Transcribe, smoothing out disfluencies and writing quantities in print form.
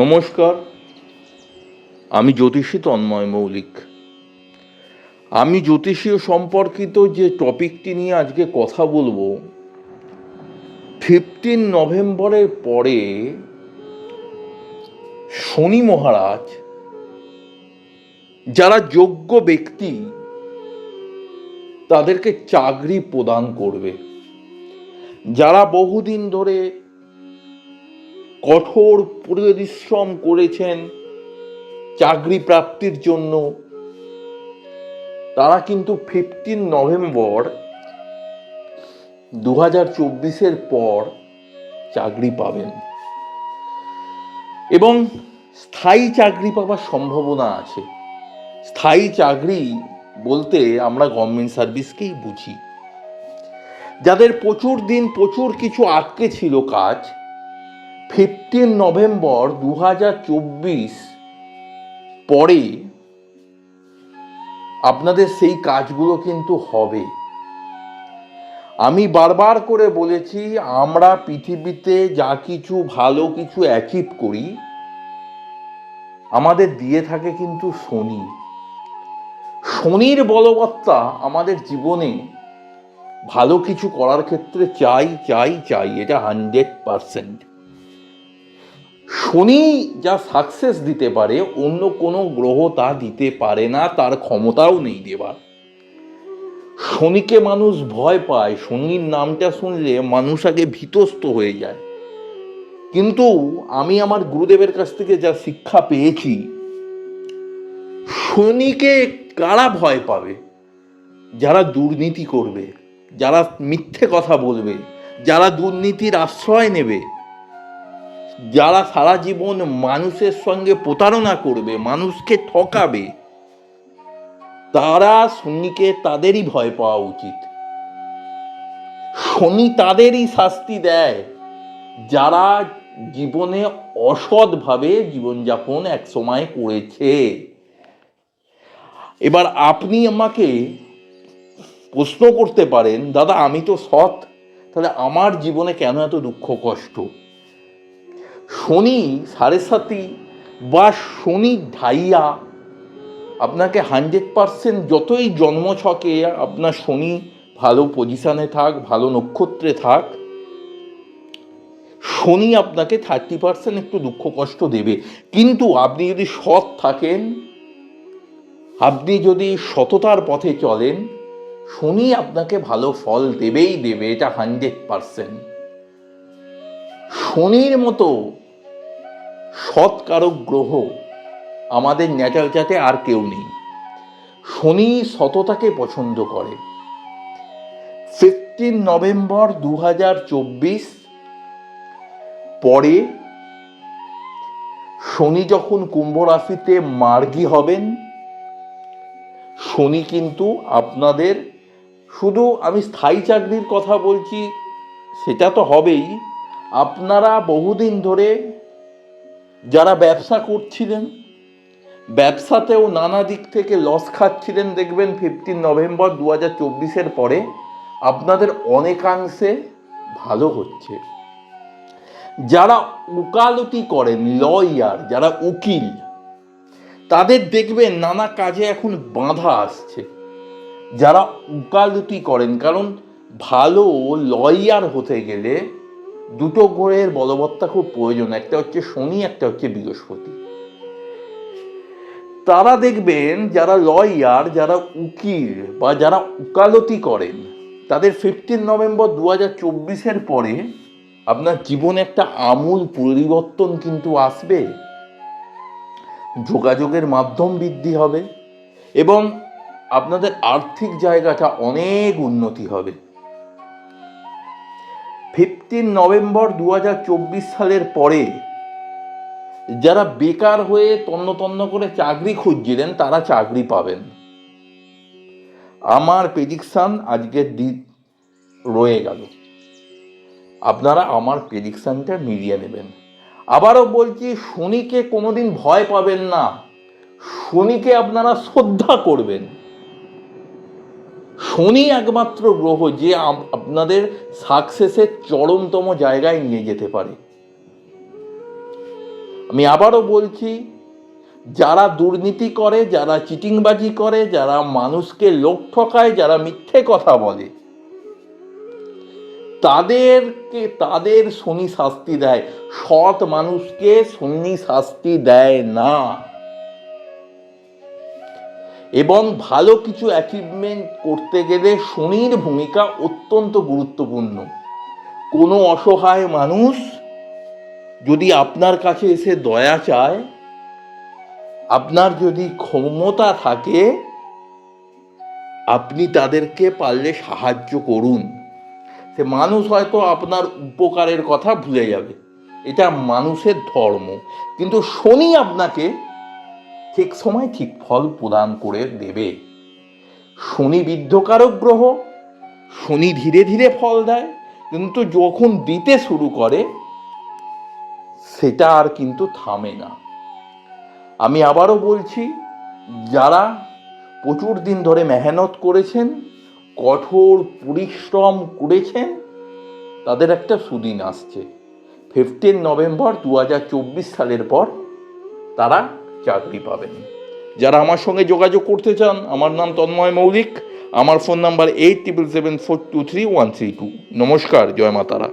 নমস্কার, আমি জ্যোতিষী তন্ময় মৌলিক। আমি জ্যোতিষীয় সম্পর্কিত যে টপিকটি নিয়ে আজকে কথা বলবো, 15 নভেম্বরের পরে শনি মহারাজ যারা যোগ্য ব্যক্তি তাদেরকে চাকরি প্রদান করবে। যারা বহুদিন ধরে কঠোর পরিশ্রম করেছেন চাকরি প্রাপ্তির জন্য, তারা কিন্তু 15 নভেম্বর 2024 পর চাকরি পাবেন এবং স্থায়ী চাকরি পাওয়ার সম্ভাবনা আছে। স্থায়ী চাকরি বলতে আমরা গভর্নমেন্ট সার্ভিসকেই বুঝি। যাদের প্রচুর কিছু আটকে ছিল কাজ, 15 নভেম্বর 2024 পরে আপনাদের সেই কাজগুলো কিন্তু হবে। আমি বারবার করে বলেছি, আমরা পৃথিবীতে যা কিছু ভালো কিছু অ্যাচিভ করি আমাদের দিয়ে থাকে কিন্তু শনি। শনির বলবত্তা আমাদের জীবনে ভালো কিছু করার ক্ষেত্রে চাই, এটা 100%। শনি যা সাকসেস দিতে পারে অন্য কোনো গ্রহ তা দিতে পারে না, তার ক্ষমতাও নেই দেবার। শনিকে মানুষ ভয় পায়, শনির নামটা শুনলে মানুষ আগে ভীতস্ত হয়ে যায়। কিন্তু আমি আমার গুরুদেবের কাছ থেকে যা শিক্ষা পেয়েছি, শনিকে কারা ভয় পাবে? যারা দুর্নীতি করবে, যারা মিথ্যে কথা বলবে, যারা দুর্নীতির আশ্রয় নেবে, যারা সারা জীবন মানুষের সঙ্গে প্রতারণা করবে, মানুষকে ঠকাবে, তারা শনিকে তাদেরই ভয় পাওয়া উচিত। শনি তাদেরই শাস্তি দেয় যারা জীবনে অসৎভাবে জীবনযাপন এক সময় করেছে। এবার আপনি আমাকে প্রশ্ন করতে পারেন, দাদা আমি তো সৎ, তাহলে আমার জীবনে কেন এত দুঃখ কষ্ট? শনি সাড়ে সাতি বা শনি ঢাইয়া আপনাকে 100%, যতই জন্মছকে আপনার শনি ভালো পজিশনে থাক, ভালো নক্ষত্রে থাক, শনি আপনাকে 30% একটু দুঃখ কষ্ট দেবে। কিন্তু আপনি যদি সৎ থাকেন, আপনি যদি সততার পথে চলেন, শনি আপনাকে ভালো ফল দেবেই দেবে, এটা 100%। শনির মতো সৎকারক গ্রহ আমাদের ন্যাচার চার্টে আর কেউ নেই। শনি সততাকে পছন্দ করে। 15 নভেম্বর 2024 পরে শনি যখন কুম্ভ রাশিতে মার্গী হবেন, শনি কিন্তু আপনাদের, শুধু আমি স্থায়ী চাকরির কথা বলছি সেটা তো হবেই, আপনারা বহুদিন ধরে যারা ব্যবসা করছিলেন, ব্যবসাতেও নানা দিক থেকে লস খাচ্ছিলেন, দেখবেন 15 নভেম্বর 2024 পরে আপনাদের অনেকাংশে ভালো হচ্ছে। যারা উকালতি করেন, লয়ার, যারা উকিল, তাদের দেখবেন নানা কাজে এখন বাধা আসছে। যারা উকালতি করেন, কারণ ভালো লয়ার হতে গেলে দুটো গ্রহের বলবত্তা খুব প্রয়োজন, একটা হচ্ছে শনি, একটা হচ্ছে বৃহস্পতি। তারা দেখবেন যারা লয়ার, যারা উকিল বা যারা উকালতি করেন, তাদের 15 নভেম্বর 2024 পরে আপনার জীবনে একটা আমূল পরিবর্তন কিন্তু আসবে। যোগাযোগের মাধ্যম বৃদ্ধি হবে এবং আপনাদের আর্থিক জায়গাটা অনেক উন্নতি হবে। 15 নভেম্বর 2024 সালের পরে যারা বেকার হয়ে তন্ন করে চাকরি খুঁজছিলেন, তারা চাকরি পাবেন। আমার প্রেডিকশন আজকের দিন রয়ে গেল, আপনারা আমার প্রেডিকশনটা মিলিয়ে নেবেন। আবারও বলছি, শনিকে কোনোদিন ভয় পাবেন না, শনিকে আপনারা শ্রদ্ধা করবেন। শনি একমাত্র গ্রহ যে আপনাদের সাকসেসের চরমতম জায়গায় নিয়ে যেতে পারে। আমি আবারও বলছি, যারা দুর্নীতি করে, যারা চিটিংবাজি করে, যারা মানুষকে লোক ঠকায়, যারা মিথ্যে কথা বলে, তাদের শনি শাস্তি দেয়। সৎ মানুষকে শনি শাস্তি দেয় না। এবং ভালো কিছু অ্যাচিভমেন্ট করতে গেলে শনির ভূমিকা অত্যন্ত গুরুত্বপূর্ণ। কোনো অসহায় মানুষ যদি আপনার কাছে এসে দয়া চায়, আপনার যদি ক্ষমতা থাকে, আপনি তাদেরকে পারলে সাহায্য করুন। সে মানুষ হয়তো আপনার উপকারের কথা ভুলে যাবে, এটা মানুষের ধর্ম, কিন্তু শনি আপনাকে ঠিক সময় ঠিক ফল প্রদান করে দেবে। শনি বিদ্ধকারক গ্রহ, শনি ধীরে ধীরে ফল দেয়, কিন্তু যখন দিতে শুরু করে সেটা আর কিন্তু থামে না। আমি আবারও বলছি, যারা প্রচুর দিন ধরে মেহনত করেছেন, কঠোর পরিশ্রম করেছেন, তাদের একটা সুদিন আসছে। 15 নভেম্বর 2024 সালের পর তারা চাকরি পাবেন। যারা আমার সঙ্গে যোগাযোগ করতে চান, আমার নাম তন্ময় মৌলিক, আমার ফোন নাম্বার 8777423132। নমস্কার, জয় মা তারা।